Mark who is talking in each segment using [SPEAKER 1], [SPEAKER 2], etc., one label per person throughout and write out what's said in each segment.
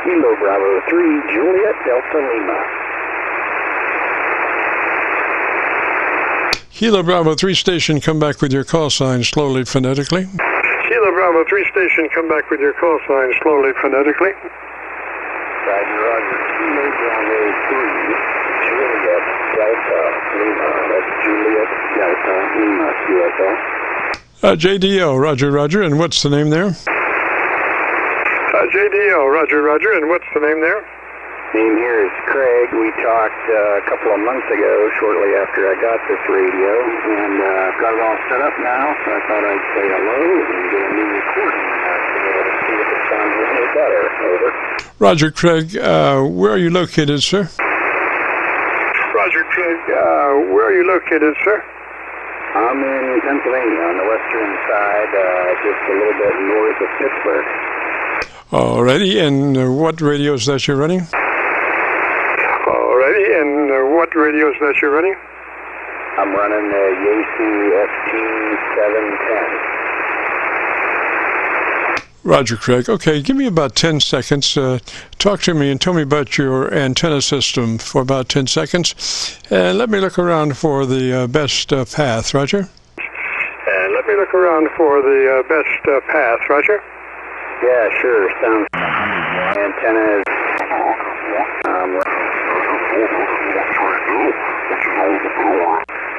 [SPEAKER 1] Kilo Bravo 3, Juliet Delta Lima.
[SPEAKER 2] Kilo Bravo 3 station, come back with your call sign slowly, phonetically.
[SPEAKER 3] Kilo Bravo 3 station, come back with your call sign slowly, phonetically.
[SPEAKER 1] Roger, Roger. Kilo Bravo 3, Juliet Delta Lima. That's Juliet Delta Lima, QSL.
[SPEAKER 2] JDL, Roger, Roger, and what's the name there?
[SPEAKER 3] JDL, Roger, Roger, and what's the name there?
[SPEAKER 1] Name here is Craig. We talked a couple of months ago, shortly after I got this radio, and I've got it all set up now, so I thought I'd say hello and get a new recording to see if it sounds a little better. Over.
[SPEAKER 2] Roger, Craig. Where are you located, sir?
[SPEAKER 3] Roger, Craig. Where are you located, sir?
[SPEAKER 1] I'm in Pennsylvania on the western side, just a little bit north of Pittsburgh.
[SPEAKER 2] Alrighty, and what radios that you're running?
[SPEAKER 3] Alrighty, and what radios that you're running?
[SPEAKER 1] I'm running the Yaesu FT710.
[SPEAKER 2] Roger, Craig. Okay, give me about 10 seconds. Talk to me and tell me about your antenna system for about 10 seconds. And let me look around for the best path, Roger.
[SPEAKER 3] And let me look around for the best path, Roger.
[SPEAKER 1] Yeah, sure. Sounds antenna is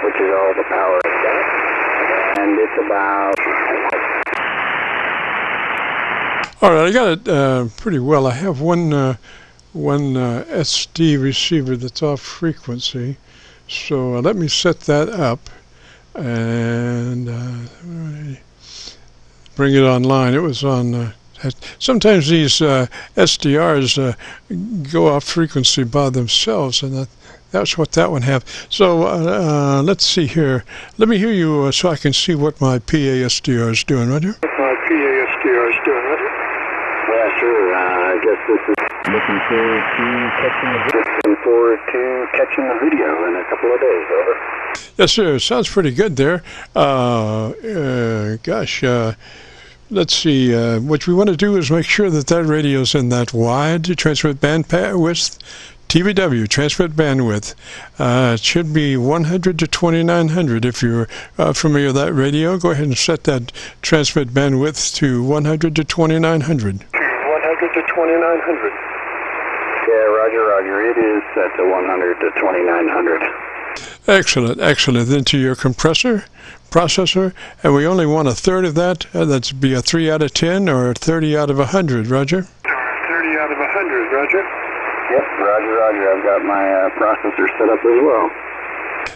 [SPEAKER 1] which is all the power it's got, and it's about.
[SPEAKER 2] All right, I got it pretty well. I have one SD receiver that's off frequency, so let me set that up and bring it online. It was on. Sometimes these SDRs go off frequency by themselves, and that's what that one have. So let's see here. Let me hear you so I can see what my PA SDR is doing, Roger.
[SPEAKER 3] What my PA SDR is doing, Roger.
[SPEAKER 1] Yeah, sure. I guess this is looking forward to catching the video in a couple of days. Over.
[SPEAKER 2] Yes, sir. Sounds pretty good there. Let's see. What we want to do is make sure that that radio is in that wide transmit bandwidth, TVW, transmit bandwidth. It should be 100 to 2900. If you're familiar with that radio, go ahead and set that transmit bandwidth to 100 to 2900.
[SPEAKER 3] 100 to 2900.
[SPEAKER 1] Yeah, Roger, Roger. It is set to 100 to 2900.
[SPEAKER 2] Excellent, excellent. Then to your processor, and we only want a third of that. That's be a 3 out of 10 or a 30 out of 100, Roger?
[SPEAKER 3] 30 out of 100, Roger.
[SPEAKER 1] Yep, Roger, Roger. I've got my processor set up as well.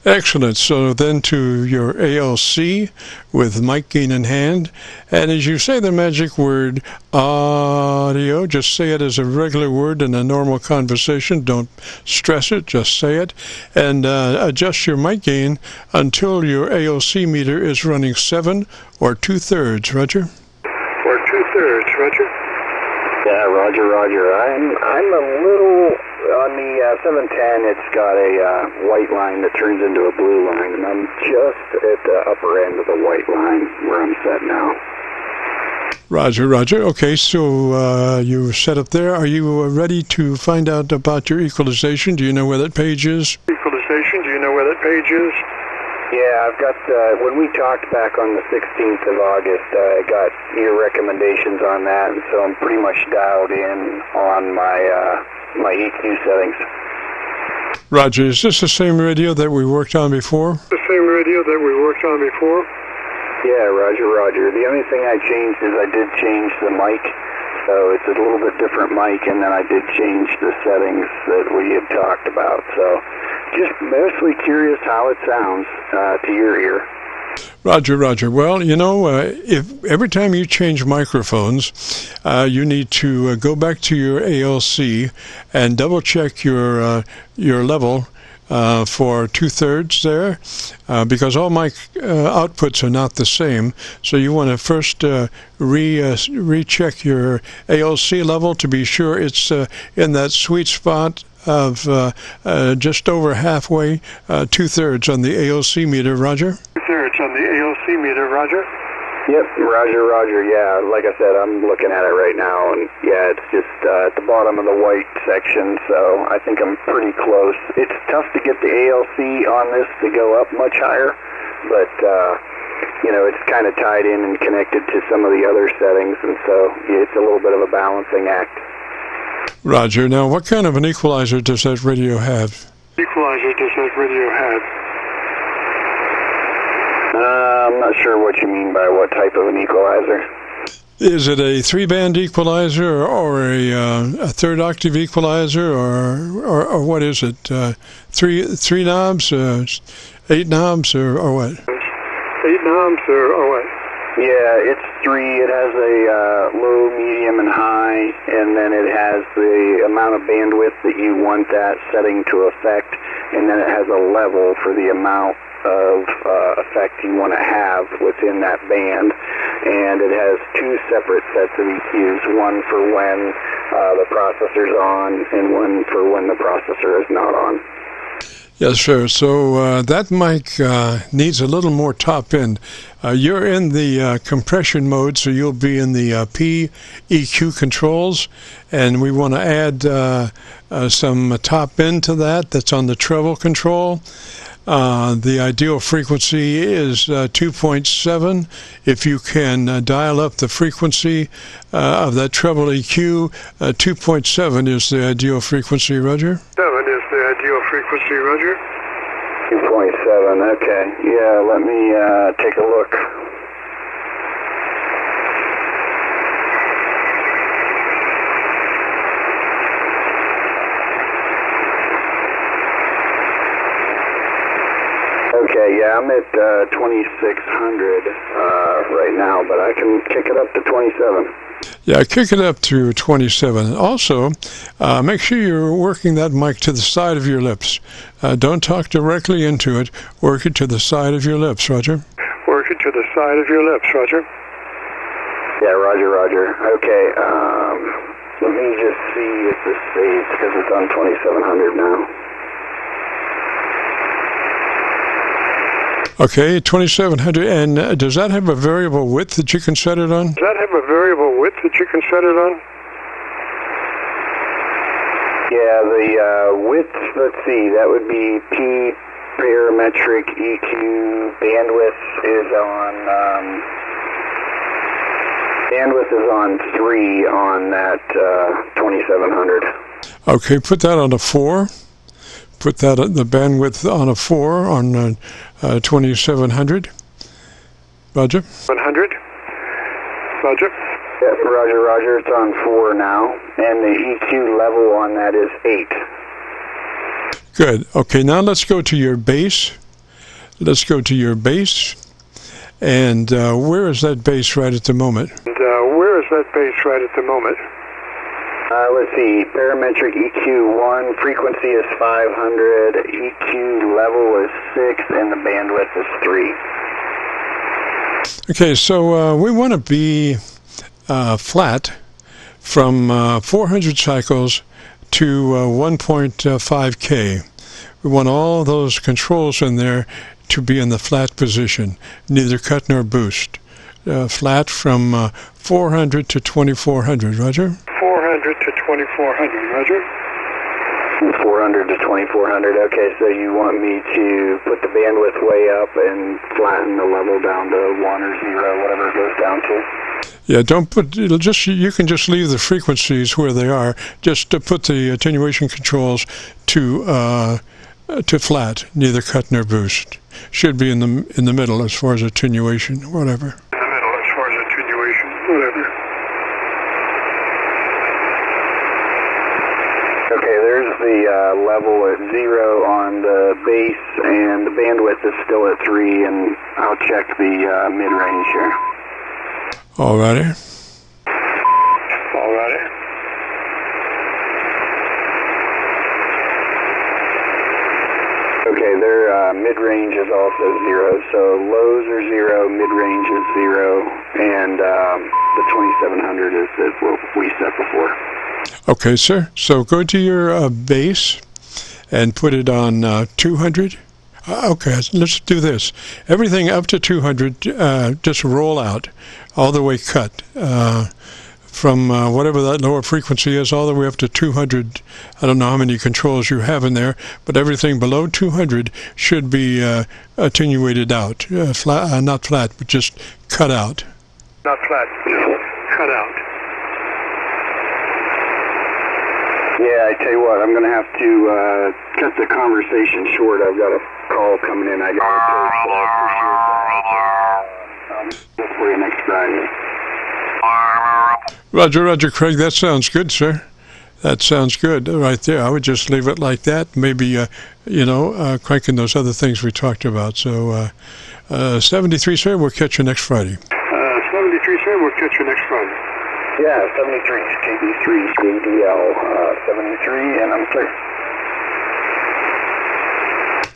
[SPEAKER 2] Excellent. So then to your ALC with mic gain in hand, and as you say the magic word audio, just say it as a regular word in a normal conversation. Don't stress it, just say it, and adjust your mic gain until your ALC meter is running 7 or 2/3, Roger.
[SPEAKER 3] Or 2/3, Roger.
[SPEAKER 1] Yeah, Roger, Roger. I'm a little on the 710. It's got a white line that turns into a blue line, and I'm just at the upper end of the white line where I'm set now.
[SPEAKER 2] Roger, Roger. Okay, so you're set up there. Are you ready to find out about your equalization? Do you know where that page is?
[SPEAKER 3] Equalization, do you know where that page is?
[SPEAKER 1] Yeah, I've got, when we talked back on the 16th of August, I got your recommendations on that, and so I'm pretty much dialed in on my EQ settings.
[SPEAKER 2] Roger, is this the same radio that we worked on before?
[SPEAKER 3] The same radio that we worked on before?
[SPEAKER 1] Yeah, Roger, Roger. The only thing I changed is I did change the mic, so it's a little bit different mic, and then I did change the settings that we had talked about, so just mostly curious how it sounds to your ear.
[SPEAKER 2] Roger, Roger. Well, you know, if every time you change microphones, you need to go back to your ALC and double check your level for 2/3 there, because all mic outputs are not the same. So you want to first recheck your ALC level to be sure it's in that sweet spot of just over halfway, 2/3 on the ALC meter, Roger.
[SPEAKER 3] 2/3 on the ALC meter, Roger.
[SPEAKER 1] Yep, Roger, Roger, yeah. Like I said, I'm looking at it right now, and yeah, it's just at the bottom of the white section, so I think I'm pretty close. It's tough to get the ALC on this to go up much higher, but, you know, it's kind of tied in and connected to some of the other settings, and so it's a little bit of a balancing act.
[SPEAKER 2] Roger. Now, what kind of an equalizer does that radio have?
[SPEAKER 3] Equalizer does that radio have?
[SPEAKER 1] I'm not sure what you mean by what type of an equalizer.
[SPEAKER 2] Is it a 3-band equalizer or a third octave equalizer or what is it? Three knobs, 8 knobs or what?
[SPEAKER 3] 8 knobs or what?
[SPEAKER 1] Yeah, it's 3. It has a low, medium, and high, and then it has the amount of bandwidth that you want that setting to affect, and then it has a level for the amount of effect you want to have within that band, and it has 2 separate sets of EQs, one for when the processor's on and one for when the processor is not on.
[SPEAKER 2] Yes, sir. So that mic needs a little more top end. You're in the compression mode, so you'll be in the P EQ controls, and we want to add some top end to that. That's on the treble control. The ideal frequency is 2.7. If you can dial up the frequency of that treble EQ, 2.7 is the ideal frequency, Roger?
[SPEAKER 3] 7 is the ideal frequency, Roger.
[SPEAKER 1] 2.7, okay. Yeah, let me take a look. Okay, yeah, I'm at 2600 right now, but I can kick it up to 27.
[SPEAKER 2] Yeah, kick it up to 27. Also, make sure you're working that mic to the side of your lips. Don't talk directly into it. Work it to the side of your lips, Roger.
[SPEAKER 3] Work it to the side of your lips, Roger.
[SPEAKER 1] Yeah, Roger, Roger. Okay, let me just see if this saves, because it's on 2700 now.
[SPEAKER 2] Okay, 2700. And does that have a variable width that you can set it on?
[SPEAKER 3] Does that have a variable width that you can set it on?
[SPEAKER 1] Yeah, the width, let's see, that would be P parametric EQ. Bandwidth is on 3 on that 2700.
[SPEAKER 2] Okay, put that on a 4. Put that the bandwidth on a 4 on 2700. Roger.
[SPEAKER 3] 100. Roger.
[SPEAKER 1] Yeah, Roger, Roger. It's on 4 now, and the EQ level on that is 8.
[SPEAKER 2] Good. Okay, now let's go to your bass. Let's go to your bass. And where is that bass right at the moment?
[SPEAKER 3] Where is that bass right at the moment?
[SPEAKER 1] Let's see, parametric EQ 1, frequency is 500, EQ level is 6, and the bandwidth is 3. Okay,
[SPEAKER 2] so we want to be flat from 400 cycles to 1.5K. We want all those controls in there to be in the flat position, neither cut nor boost. Flat from 400 to 2400, Roger?
[SPEAKER 3] 400 to 2400, Roger.
[SPEAKER 1] 400 to 2400, okay, so you want me to put the bandwidth way up and flatten the level down to 1 or 0, whatever it goes down to?
[SPEAKER 2] Yeah, don't put, you can just leave the frequencies where they are, just to put the attenuation controls to flat, neither cut nor boost. Should be in the middle as far as attenuation, whatever.
[SPEAKER 1] Okay, there's the level at 0 on the bass, and the bandwidth is still at 3, and I'll check the mid-range here.
[SPEAKER 2] Alrighty.
[SPEAKER 3] Alrighty.
[SPEAKER 1] Okay, their mid-range is also 0, so lows are 0, mid-range is 0, and the 2700 is what we set before.
[SPEAKER 2] Okay, sir. So go to your bass and put it on 200. Okay, let's do this. Everything up to 200, just roll out, all the way cut. From whatever that lower frequency is all the way up to 200. I don't know how many controls you have in there, but everything below 200 should be attenuated out. Flat, not flat, but just cut out.
[SPEAKER 3] Not flat, cut out.
[SPEAKER 1] Yeah, I tell you what, I'm going to have to cut the conversation short. I've got a call coming in I got to take, but I appreciate that. Look for you next Friday.
[SPEAKER 2] Roger, Craig, that sounds good, sir. That sounds good right there. I would just leave it like that, maybe, cranking those other things we talked about. So, 73, sir, we'll catch you next Friday.
[SPEAKER 3] 73, sir, we'll catch you next Friday.
[SPEAKER 1] Yeah, 73, KB3JDL, 73, and I'm clear.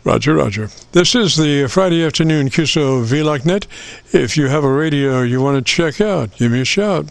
[SPEAKER 2] Roger. This is the Friday afternoon Qso-Vlog net. If you have a radio you want to check out, give me a shout.